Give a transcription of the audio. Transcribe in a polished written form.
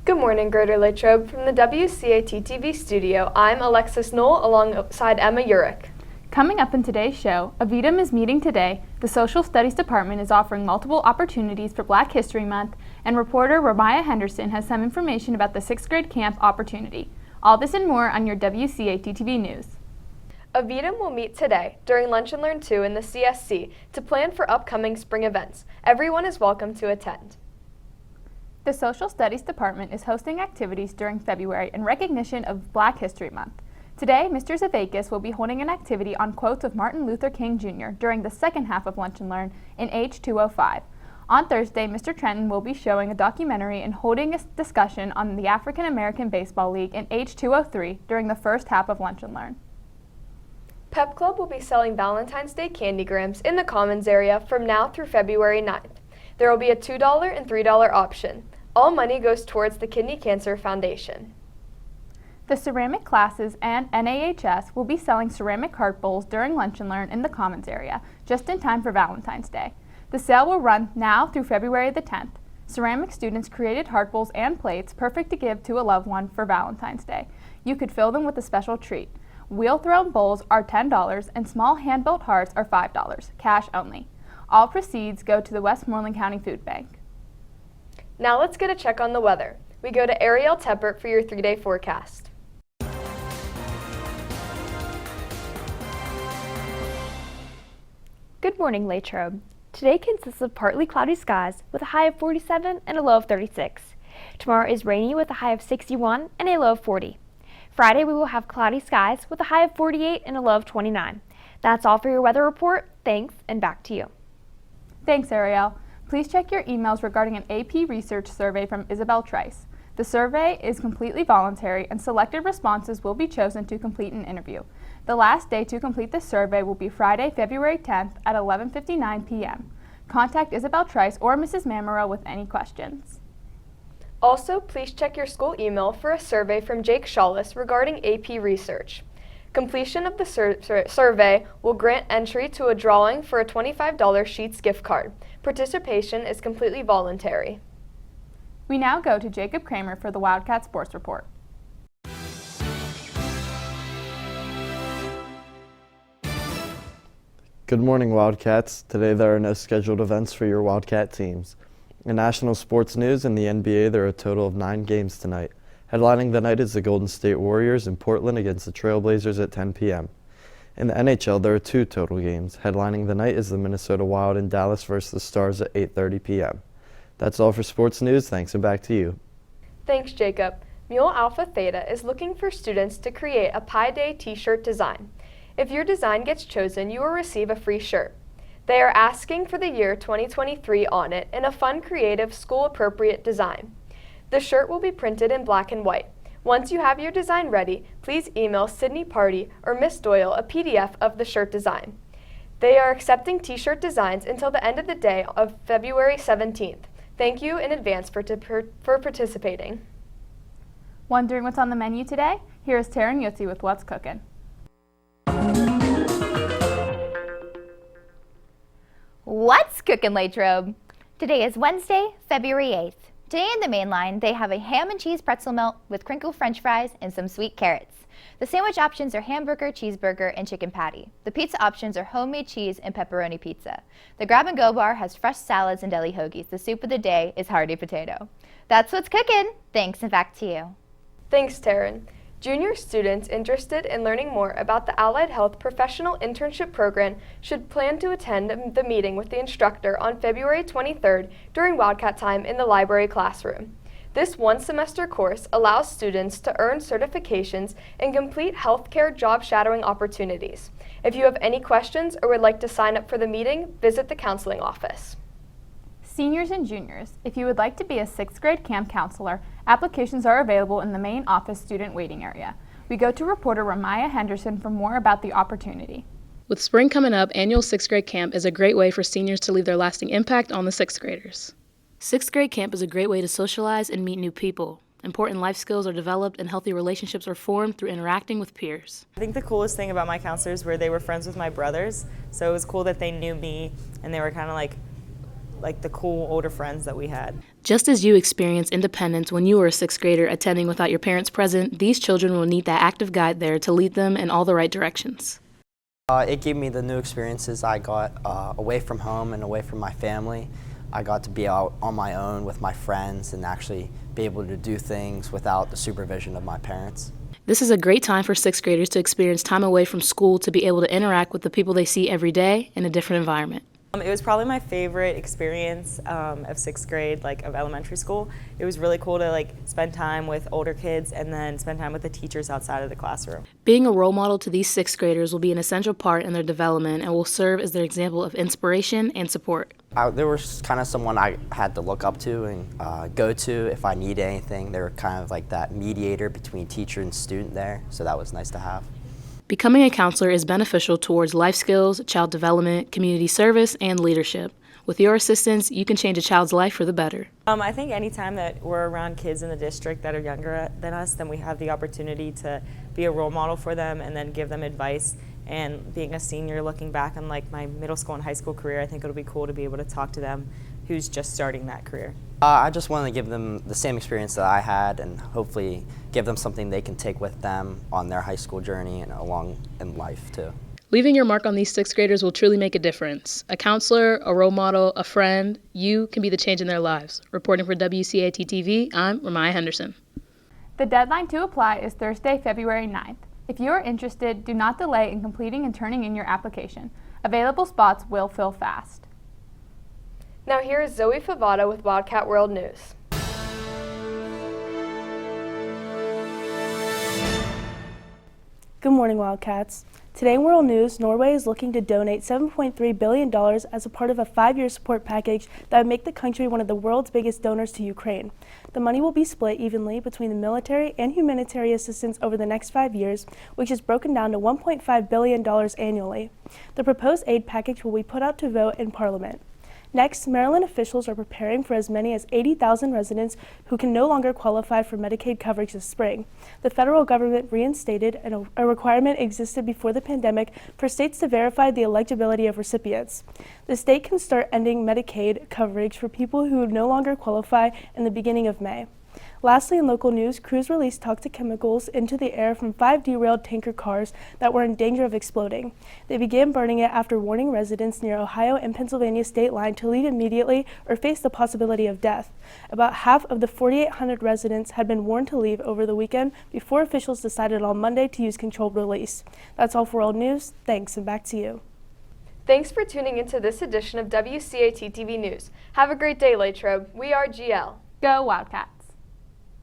Good morning, Greater Latrobe. From the WCAT-TV studio, I'm Alexis Knoll alongside Emma Urich. Coming up in today's show, Avidum is meeting today, the Social Studies Department is offering multiple opportunities for Black History Month, and reporter Ramaya Henderson has some information about the 6th grade camp opportunity. All this and more on your WCAT-TV News. Avidum will meet today during Lunch and Learn 2 in the CSC to plan for upcoming spring events. Everyone is welcome to attend. The Social Studies Department is hosting activities during February in recognition of Black History Month. Today, Mr. Zavakis will be holding an activity on quotes of Martin Luther King Jr. during the second half of Lunch and Learn in H205. On Thursday, Mr. Trenton will be showing a documentary and holding a discussion on the African American Baseball League in H203 during the first half of Lunch and Learn. Pep Club will be selling Valentine's Day candygrams in the Commons area from now through February 9th. There will be a $2 and $3 option. All money goes towards the Kidney Cancer Foundation. The ceramic classes and NAHS will be selling ceramic heart bowls during Lunch and Learn in the Commons area, just in time for Valentine's Day. The sale will run now through February the 10th. Ceramic students created heart bowls and plates perfect to give to a loved one for Valentine's Day. You could fill them with a special treat. Wheel-thrown bowls are $10 and small hand-built hearts are $5, cash only. All proceeds go to the Westmoreland County Food Bank. Now let's get a check on the weather. We go to Ariel Teppert for your 3-day forecast. Good morning, Latrobe. Today consists of partly cloudy skies with a high of 47 and a low of 36. Tomorrow is rainy with a high of 61 and a low of 40. Friday we will have cloudy skies with a high of 48 and a low of 29. That's all for your weather report. Thanks, and back to you. Thanks, Ariel. Please check your emails regarding an AP research survey from Isabel Trice. The survey is completely voluntary and selected responses will be chosen to complete an interview. The last day to complete the survey will be Friday, February 10th at 11:59 p.m. Contact Isabel Trice or Mrs. Mamero with any questions. Also, please check your school email for a survey from Jake Shawless regarding AP research. Completion of the survey will grant entry to a drawing for a $25 Sheetz gift card. Participation is completely voluntary. We now go to Jacob Kramer for the Wildcat Sports Report. Good morning, Wildcats. Today there are no scheduled events for your Wildcat teams. In national sports news, in the NBA there are a total of 9 games tonight. Headlining the night is the Golden State Warriors in Portland against the Trailblazers at 10 p.m. In the NHL, there are 2 total games. Headlining the night is the Minnesota Wild in Dallas versus the Stars at 8:30 p.m. That's all for sports news. Thanks, and back to you. Thanks, Jacob. Mule Alpha Theta is looking for students to create a Pi Day t-shirt design. If your design gets chosen, you will receive a free shirt. They are asking for the year 2023 on it in a fun, creative, school-appropriate design. The shirt will be printed in black and white. Once you have your design ready, please email Sydney Party or Miss Doyle a PDF of the shirt design. They are accepting t-shirt designs until the end of the day of February 17th. Thank you in advance for participating. Wondering what's on the menu today? Here is Taryn Yotzi with What's Cookin'. What's cooking, Latrobe? Today is Wednesday, February 8th. Today in the main line, they have a ham and cheese pretzel melt with crinkle french fries and some sweet carrots. The sandwich options are hamburger, cheeseburger, and chicken patty. The pizza options are homemade cheese and pepperoni pizza. The grab-and-go bar has fresh salads and deli hoagies. The soup of the day is hearty potato. That's what's cooking. Thanks, and back to you. Thanks, Taryn. Junior students interested in learning more about the Allied Health Professional Internship Program should plan to attend the meeting with the instructor on February 23rd during Wildcat time in the library classroom. This one-semester course allows students to earn certifications and complete healthcare job shadowing opportunities. If you have any questions or would like to sign up for the meeting, visit the counseling office. Seniors and juniors, if you would like to be a 6th grade camp counselor, applications are available in the main office student waiting area. We go to reporter Ramaya Henderson for more about the opportunity. With spring coming up, annual 6th grade camp is a great way for seniors to leave their lasting impact on the 6th graders. 6th grade camp is a great way to socialize and meet new people. Important life skills are developed and healthy relationships are formed through interacting with peers. I think the coolest thing about my counselors were they were friends with my brothers, so it was cool that they knew me and they were kind of like like the cool older friends that we had. Just as you experienced independence when you were a sixth grader attending without your parents present, these children will need that active guide there to lead them in all the right directions. It gave me the new experiences I got away from home and away from my family. I got to be out on my own with my friends and actually be able to do things without the supervision of my parents. This is a great time for sixth graders to experience time away from school to be able to interact with the people they see every day in a different environment. It was probably my favorite experience of sixth grade, like of elementary school. It was really cool to spend time with older kids and then spend time with the teachers outside of the classroom. Being a role model to these sixth graders will be an essential part in their development and will serve as their example of inspiration and support. There was kind of someone I had to look up to and go to if I needed anything. They were kind of like that mediator between teacher and student there, so that was nice to have. Becoming a counselor is beneficial towards life skills, child development, community service, and leadership. With your assistance, you can change a child's life for the better. I think anytime that we're around kids in the district that are younger than us, then we have the opportunity to be a role model for them and then give them advice. And being a senior, looking back on my middle school and high school career, I think it'll be cool to be able to talk to them who's just starting that career. I just want to give them the same experience that I had and hopefully give them something they can take with them on their high school journey and along in life too. Leaving your mark on these sixth graders will truly make a difference. A counselor, a role model, a friend, you can be the change in their lives. Reporting for WCAT-TV, I'm Ramaya Henderson. The deadline to apply is Thursday, February 9th. If you are interested, do not delay in completing and turning in your application. Available spots will fill fast. Now here is Zoe Favada with Wildcat World News. Good morning, Wildcats. Today in World News, Norway is looking to donate $7.3 billion as a part of a 5-year support package that would make the country one of the world's biggest donors to Ukraine. The money will be split evenly between the military and humanitarian assistance over the next 5 years, which is broken down to $1.5 billion annually. The proposed aid package will be put out to vote in Parliament. Next, Maryland officials are preparing for as many as 80,000 residents who can no longer qualify for Medicaid coverage this spring. The federal government reinstated a requirement existed before the pandemic for states to verify the eligibility of recipients. The state can start ending Medicaid coverage for people who no longer qualify in the beginning of May. Lastly, in local news, crews released toxic chemicals into the air from 5 derailed tanker cars that were in danger of exploding. They began burning it after warning residents near Ohio and Pennsylvania state line to leave immediately or face the possibility of death. About half of the 4,800 residents had been warned to leave over the weekend before officials decided on Monday to use controlled release. That's all for World News. Thanks, and back to you. Thanks for tuning into this edition of WCAT TV News. Have a great day, Latrobe. We are GL. Go Wildcat!